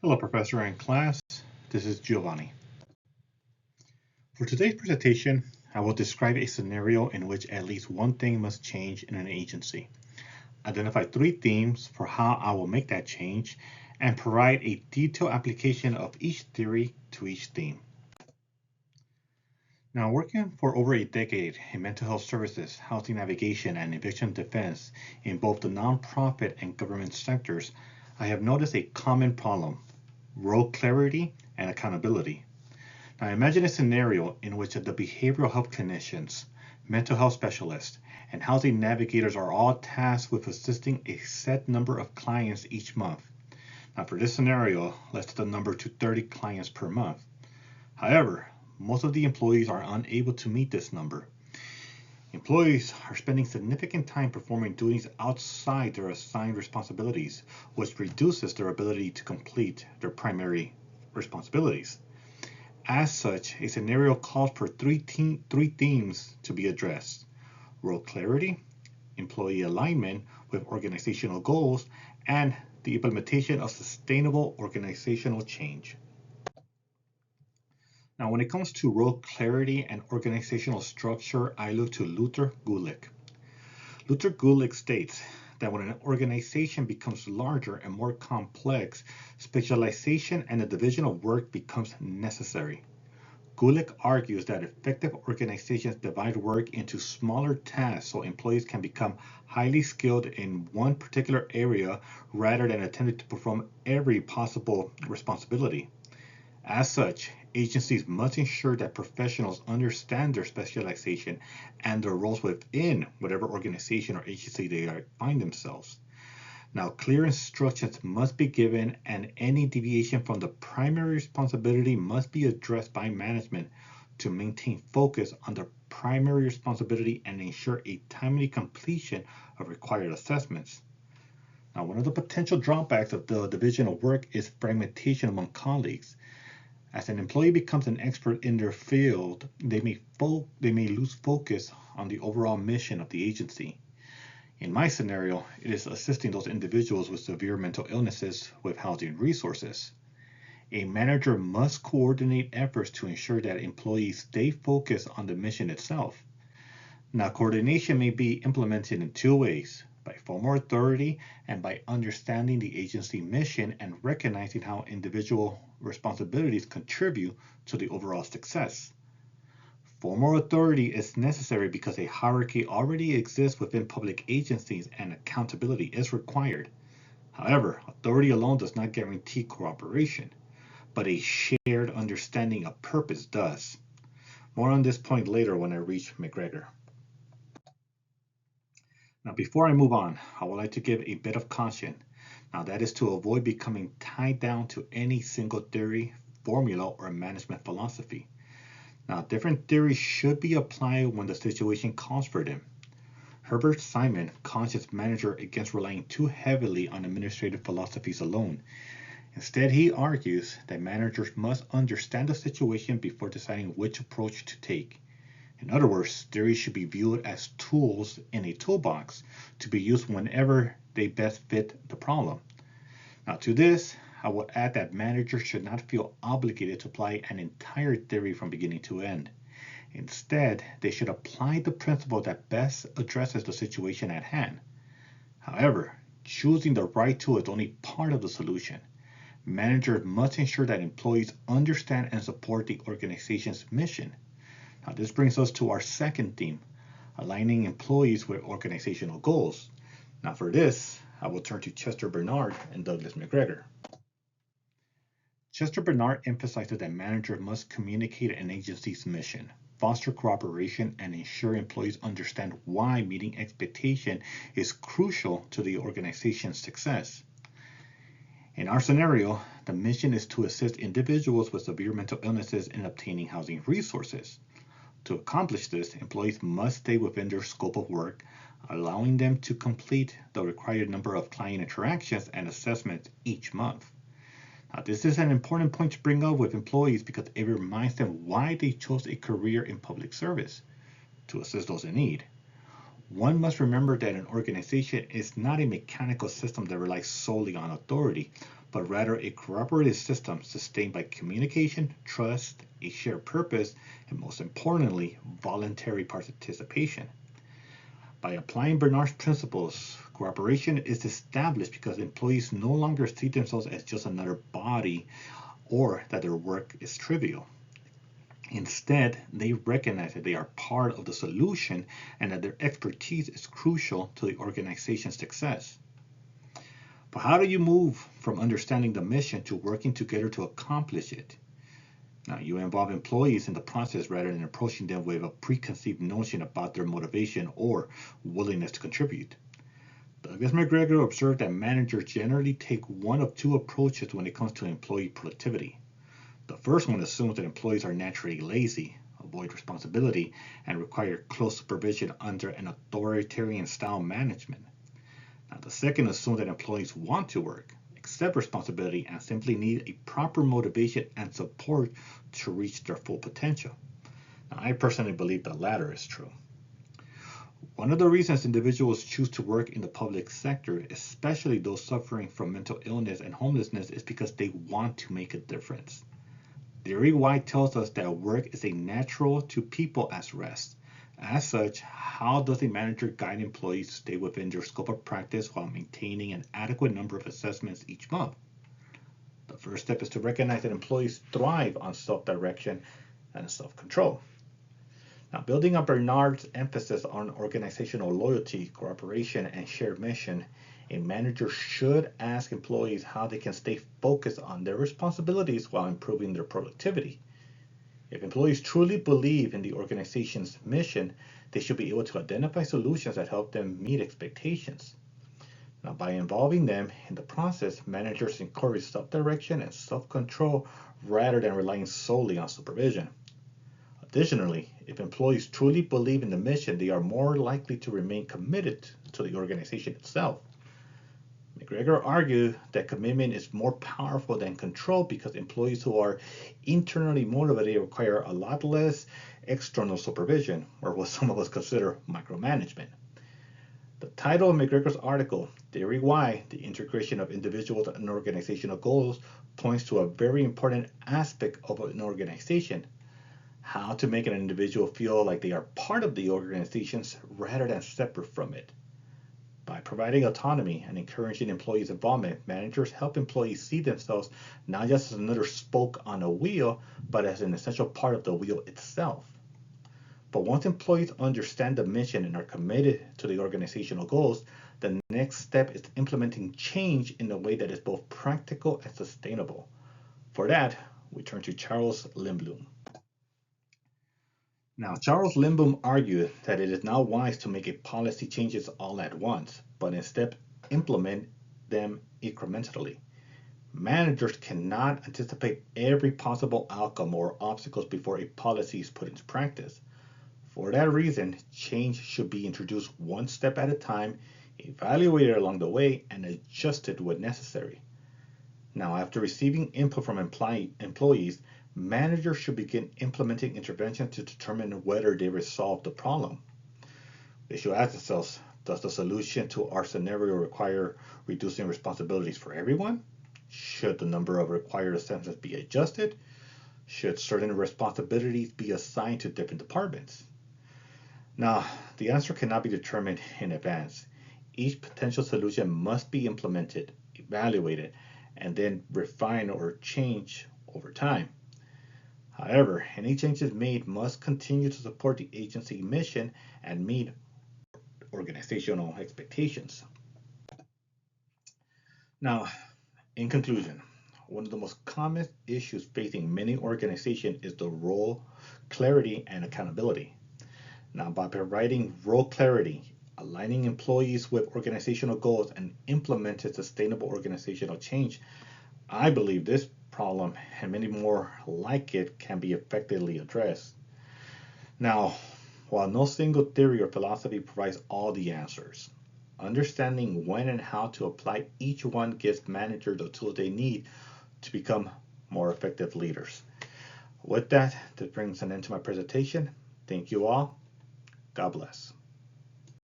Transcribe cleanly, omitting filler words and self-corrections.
Hello, Professor and class. This is Giovanni. For today's presentation, I will describe a scenario in which at least one thing must change in an agency, identify three themes for how I will make that change, and provide a detailed application of each theory to each theme. Now, working for over a decade in mental health services, housing navigation, and eviction defense in both the nonprofit and government sectors, I have noticed a common problem: role clarity and accountability. Now imagine a scenario in which the behavioral health clinicians, mental health specialists, and housing navigators are all tasked with assisting a set number of clients each month. Now for this scenario, let's set the number to 30 clients per month. However, most of the employees are unable to meet this number. Employees are spending significant time performing duties outside their assigned responsibilities, which reduces their ability to complete their primary responsibilities. As such, a scenario calls for three themes to be addressed: role clarity, employee alignment with organizational goals, and the implementation of sustainable organizational change. Now, when it comes to role clarity and organizational structure, I look to Luther Gulick. Luther Gulick states that when an organization becomes larger and more complex, specialization and the division of work becomes necessary. Gulick argues that effective organizations divide work into smaller tasks so employees can become highly skilled in one particular area rather than attempting to perform every possible responsibility. As such, agencies must ensure that professionals understand their specialization and their roles within whatever organization or agency they find themselves. Now, clear instructions must be given, and any deviation from the primary responsibility must be addressed by management to maintain focus on the primary responsibility and ensure a timely completion of required assessments. Now, one of the potential drawbacks of the division of work is fragmentation among colleagues. As an employee becomes an expert in their field, they may lose focus on the overall mission of the agency. In my scenario, it is assisting those individuals with severe mental illnesses with housing resources. A manager must coordinate efforts to ensure that employees stay focused on the mission itself. Now, coordination may be implemented in two ways: by formal authority and by understanding the agency mission and recognizing how individual responsibilities contribute to the overall success. Formal authority is necessary because a hierarchy already exists within public agencies and accountability is required. However, authority alone does not guarantee cooperation, but a shared understanding of purpose does. More on this point later when I reach McGregor. Now, before I move on, I would like to give a bit of caution. Now, that is to avoid becoming tied down to any single theory, formula, or management philosophy. Now, different theories should be applied when the situation calls for them. Herbert Simon cautions his manager against relying too heavily on administrative philosophies alone. Instead, he argues that managers must understand the situation before deciding which approach to take. In other words, theories should be viewed as tools in a toolbox to be used whenever they best fit the problem. Now, to this, I will add that managers should not feel obligated to apply an entire theory from beginning to end. Instead, they should apply the principle that best addresses the situation at hand. However, choosing the right tool is only part of the solution. Managers must ensure that employees understand and support the organization's mission. Now, this brings us to our second theme: aligning employees with organizational goals. Now, for this, I will turn to Chester Bernard and Douglas McGregor. Chester Bernard emphasizes that managers must communicate an agency's mission, foster cooperation, and ensure employees understand why meeting expectation is crucial to the organization's success. In our scenario, the mission is to assist individuals with severe mental illnesses in obtaining housing resources. To accomplish this, employees must stay within their scope of work, allowing them to complete the required number of client interactions and assessments each month. Now, this is an important point to bring up with employees because it reminds them why they chose a career in public service: to assist those in need. One must remember that an organization is not a mechanical system that relies solely on authority, but rather a cooperative system sustained by communication, trust, a shared purpose, and most importantly, voluntary participation. By applying Bernard's principles, cooperation is established because employees no longer see themselves as just another body or that their work is trivial. Instead, they recognize that they are part of the solution and that their expertise is crucial to the organization's success. But how do you move from understanding the mission to working together to accomplish it? Now, you involve employees in the process rather than approaching them with a preconceived notion about their motivation or willingness to contribute. Douglas McGregor observed that managers generally take one of two approaches when it comes to employee productivity. The first one assumes that employees are naturally lazy, avoid responsibility, and require close supervision under an authoritarian style management. Now, the second assumes that employees want to work, accept responsibility, and simply need a proper motivation and support to reach their full potential. Now, I personally believe the latter is true. One of the reasons individuals choose to work in the public sector, especially those suffering from mental illness and homelessness, is because they want to make a difference. Theory Y tells us that work is a natural to people as rest. As such, how does a manager guide employees to stay within their scope of practice while maintaining an adequate number of assessments each month? The first step is to recognize that employees thrive on self-direction and self-control. Now, building on Bernard's emphasis on organizational loyalty, cooperation, and shared mission, a manager should ask employees how they can stay focused on their responsibilities while improving their productivity. If employees truly believe in the organization's mission, they should be able to identify solutions that help them meet expectations. Now, by involving them in the process, managers encourage self-direction and self-control rather than relying solely on supervision. Additionally, if employees truly believe in the mission, they are more likely to remain committed to the organization itself. McGregor argued that commitment is more powerful than control because employees who are internally motivated require a lot less external supervision, or what some of us consider micromanagement. The title of McGregor's article, Theory Y, the Integration of Individuals and Organizational Goals, points to a very important aspect of an organization: how to make an individual feel like they are part of the organization rather than separate from it. By providing autonomy and encouraging employees' involvement, managers help employees see themselves not just as another spoke on a wheel, but as an essential part of the wheel itself. But once employees understand the mission and are committed to the organizational goals, the next step is implementing change in a way that is both practical and sustainable. For that, we turn to Charles Lindblom. Now, Charles Lindblom argued that it is not wise to make policy changes all at once, but instead implement them incrementally. Managers cannot anticipate every possible outcome or obstacles before a policy is put into practice. For that reason, change should be introduced one step at a time, evaluated along the way, and adjusted when necessary. Now, after receiving input from employees, managers should begin implementing interventions to determine whether they resolve the problem. They should ask themselves, does the solution to our scenario require reducing responsibilities for everyone? Should the number of required assessments be adjusted? Should certain responsibilities be assigned to different departments? Now, the answer cannot be determined in advance. Each potential solution must be implemented, evaluated, and then refined or changed over time. However, any changes made must continue to support the agency mission and meet organizational expectations. Now, in conclusion, one of the most common issues facing many organizations is the role clarity and accountability. Now, by providing role clarity, aligning employees with organizational goals, and implementing sustainable organizational change, I believe this problem and many more like it can be effectively addressed. Now, while no single theory or philosophy provides all the answers, understanding when and how to apply each one gives managers the tools they need to become more effective leaders. With that, this brings an end to my presentation. Thank you all. God bless.